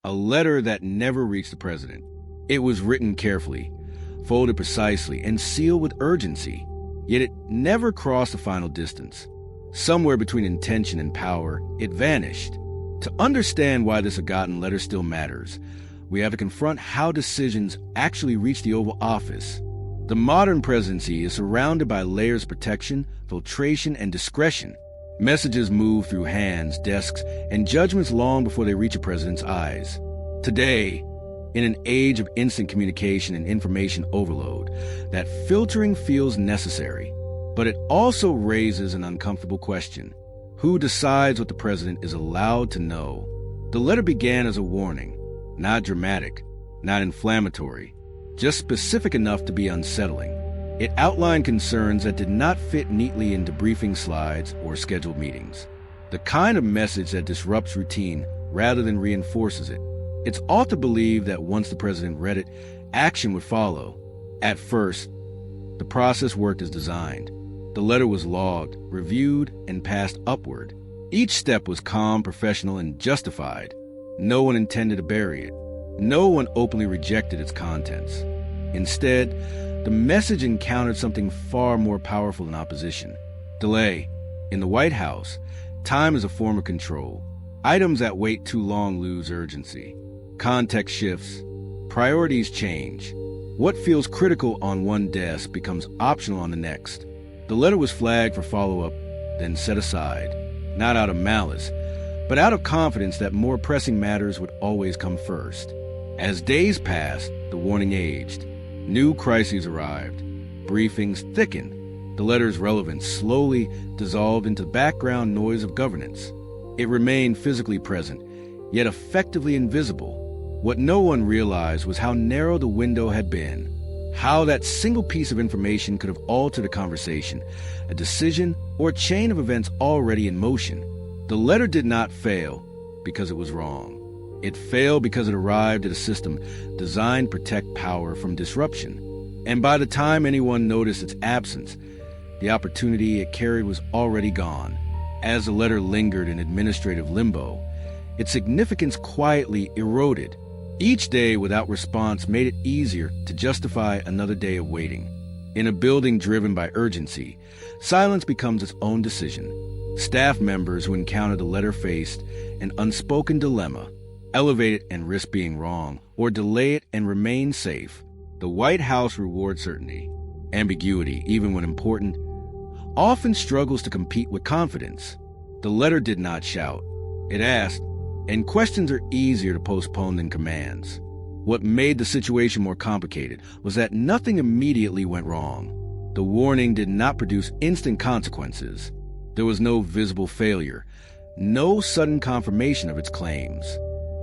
A letter that never reached the president. It was written carefully, folded precisely, and sealed with urgency, yet it never crossed the final distance. Somewhere between intention and power, it vanished. To understand why this forgotten letter still matters, we have to confront how decisions actually reach the Oval Office. The modern presidency is surrounded by layers of protection, filtration, and discretion. Messages move through hands, desks, and judgments long before they reach a president's eyes. Today, in an age of instant communication and information overload, that filtering feels necessary. But it also raises an uncomfortable question. Who decides what the president is allowed to know? The letter began as a warning, not dramatic, not inflammatory, just specific enough to be unsettling. It outlined concerns that did not fit neatly into briefing slides or scheduled meetings. The kind of message that disrupts routine rather than reinforces it. It's often believed that once the president read it, action would follow. At first, the process worked as designed. The letter was logged, reviewed, and passed upward. Each step was calm, professional, and justified. No one intended to bury it. No one openly rejected its contents. Instead, the message encountered something far more powerful than opposition. Delay. In the White House, time is a form of control. Items that wait too long lose urgency. Context shifts. Priorities change. What feels critical on one desk becomes optional on the next. The letter was flagged for follow-up, then set aside, not out of malice, but out of confidence that more pressing matters would always come first. As days passed, the warning aged. New crises arrived. Briefings thickened. The letter's relevance slowly dissolved into the background noise of governance. It remained physically present, yet effectively invisible. What no one realized was how narrow the window had been, how that single piece of information could have altered a conversation, a decision, or a chain of events already in motion. The letter did not fail because it was wrong. It failed because it arrived at a system designed to protect power from disruption. And by the time anyone noticed its absence, the opportunity it carried was already gone. As the letter lingered in administrative limbo, its significance quietly eroded. Each day without response made it easier to justify another day of waiting. In a building driven by urgency, silence becomes its own decision. Staff members who encountered the letter faced an unspoken dilemma: elevate it and risk being wrong, or delay it and remain safe. The White House rewards certainty. Ambiguity, even when important, often struggles to compete with confidence. The letter did not shout. It asked, and questions are easier to postpone than commands. What made the situation more complicated was that nothing immediately went wrong. The warning did not produce instant consequences. There was no visible failure, no sudden confirmation of its claims.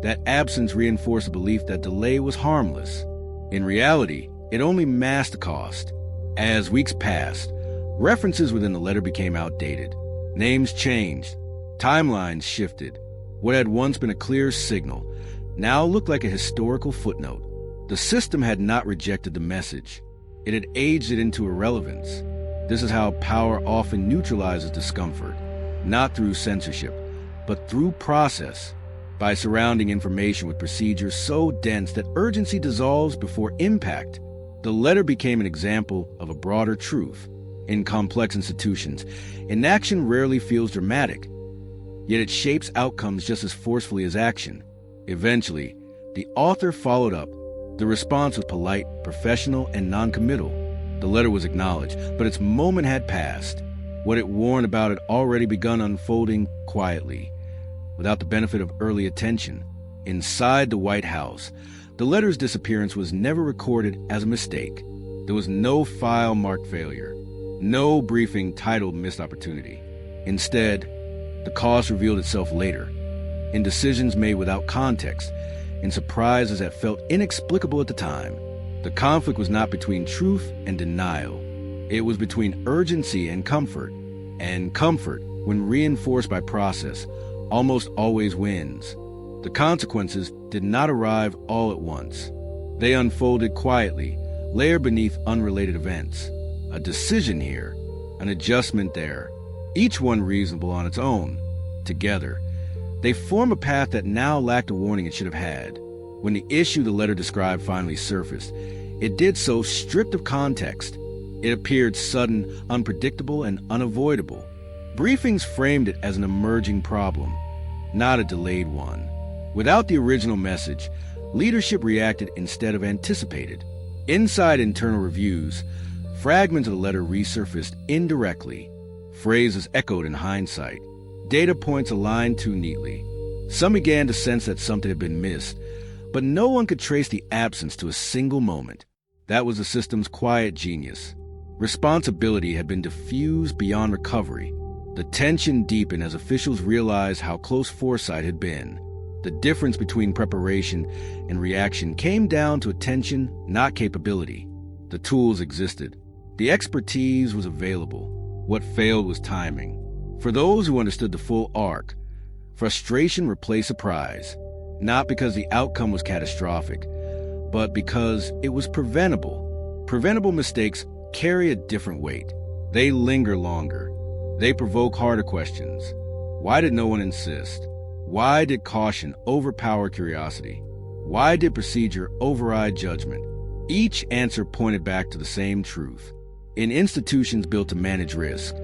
That absence reinforced the belief that delay was harmless. In reality, it only masked the cost. As weeks passed, references within the letter became outdated. Names changed. Timelines shifted. What had once been a clear signal now looked like a historical footnote. The system had not rejected the message. It had aged it into irrelevance. This is how power often neutralizes discomfort, not through censorship, but through process, by surrounding information with procedures so dense that urgency dissolves before impact. The letter became an example of a broader truth. In complex institutions, inaction rarely feels dramatic, yet it shapes outcomes just as forcefully as action. Eventually, the author followed up. The response was polite, professional, and non-committal. The letter was acknowledged, but its moment had passed. What it warned about had already begun unfolding quietly, without the benefit of early attention. Inside the White House, the letter's disappearance was never recorded as a mistake. There was no file marked failure, no briefing titled missed opportunity. Instead, the cost revealed itself later, in decisions made without context, in surprises that felt inexplicable at the time. The conflict was not between truth and denial. It was between urgency and comfort. And comfort, when reinforced by process, almost always wins. The consequences did not arrive all at once. They unfolded quietly, layered beneath unrelated events. A decision here, an adjustment there, each one reasonable on its own. Together, They form a path that now lacked a warning it should have had. When the issue the letter described finally surfaced, it did so stripped of context. It appeared sudden, unpredictable, and unavoidable. Briefings framed it as an emerging problem, not a delayed one. Without the original message, leadership reacted instead of anticipated. Inside internal reviews, fragments of the letter resurfaced indirectly, phrases echoed in hindsight, data points aligned too neatly. Some began to sense that something had been missed, but no one could trace the absence to a single moment. That was the system's quiet genius. Responsibility had been diffused beyond recovery. The tension deepened as officials realized how close foresight had been. The difference between preparation and reaction came down to attention, not capability. The tools existed. The expertise was available. What failed was timing. For those who understood the full arc, frustration replaced surprise, not because the outcome was catastrophic, but because it was preventable. Preventable mistakes carry a different weight. They linger longer. They provoke harder questions. Why did no one insist? Why did caution overpower curiosity? Why did procedure override judgment? Each answer pointed back to the same truth. In institutions built to manage risk,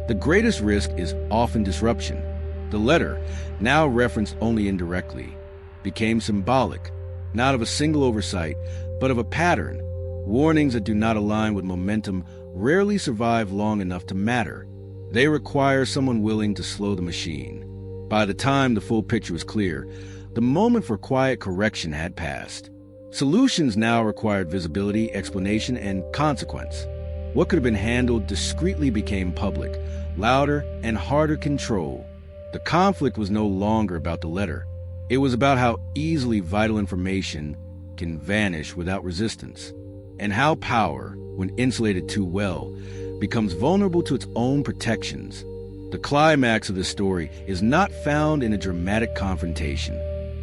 the greatest risk is often disruption. The letter, now referenced only indirectly, became symbolic, not of a single oversight, but of a pattern. Warnings that do not align with momentum rarely survive long enough to matter. They require someone willing to slow the machine. By the time the full picture was clear, the moment for quiet correction had passed. Solutions now required visibility, explanation, and consequence. What could have been handled discreetly became public, louder, and harder to control. The conflict was no longer about the letter. It was about how easily vital information can vanish without resistance, and how power, when insulated too well, becomes vulnerable to its own protections. The climax of this story is not found in a dramatic confrontation.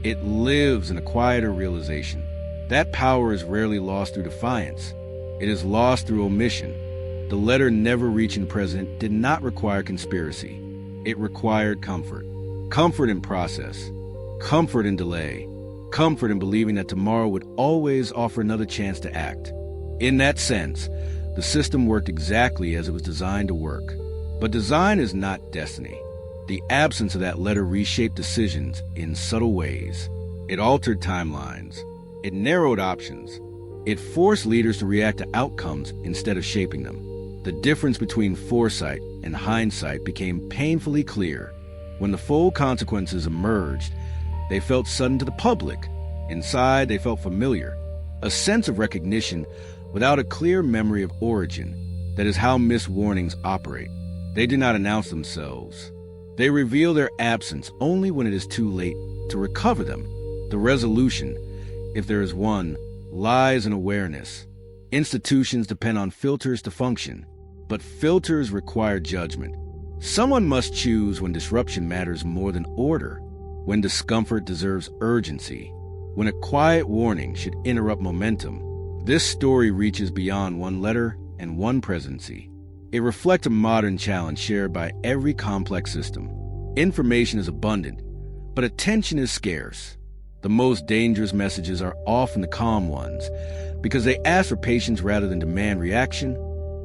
It lives in a quieter realization. That power is rarely lost through defiance. It is lost through omission. The letter never reaching the president did not require conspiracy. It required comfort. Comfort in process. Comfort in delay. Comfort in believing that tomorrow would always offer another chance to act. In that sense, the system worked exactly as it was designed to work. But design is not destiny. The absence of that letter reshaped decisions in subtle ways. It altered timelines. It narrowed options. It forced leaders to react to outcomes instead of shaping them. The difference between foresight and hindsight became painfully clear. When the full consequences emerged, they felt sudden to the public. Inside, they felt familiar. A sense of recognition without a clear memory of origin. That is how missed warnings operate. They do not announce themselves. They reveal their absence only when it is too late to recover them. The resolution, if there is one, lies in awareness. Institutions depend on filters to function, but filters require judgment. Someone must choose when disruption matters more than order, when discomfort deserves urgency, when a quiet warning should interrupt momentum. This story reaches beyond one letter and one presidency. It reflects a modern challenge shared by every complex system. Information is abundant, but attention is scarce. The most dangerous messages are often the calm ones, because they ask for patience rather than demand reaction.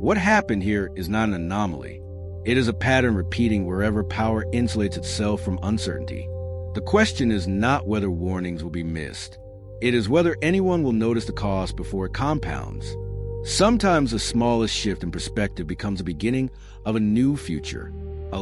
What happened here is not an anomaly. It is a pattern repeating wherever power insulates itself from uncertainty. The question is not whether warnings will be missed. It is whether anyone will notice the cost before it compounds. Sometimes the smallest shift in perspective becomes the beginning of a new future, a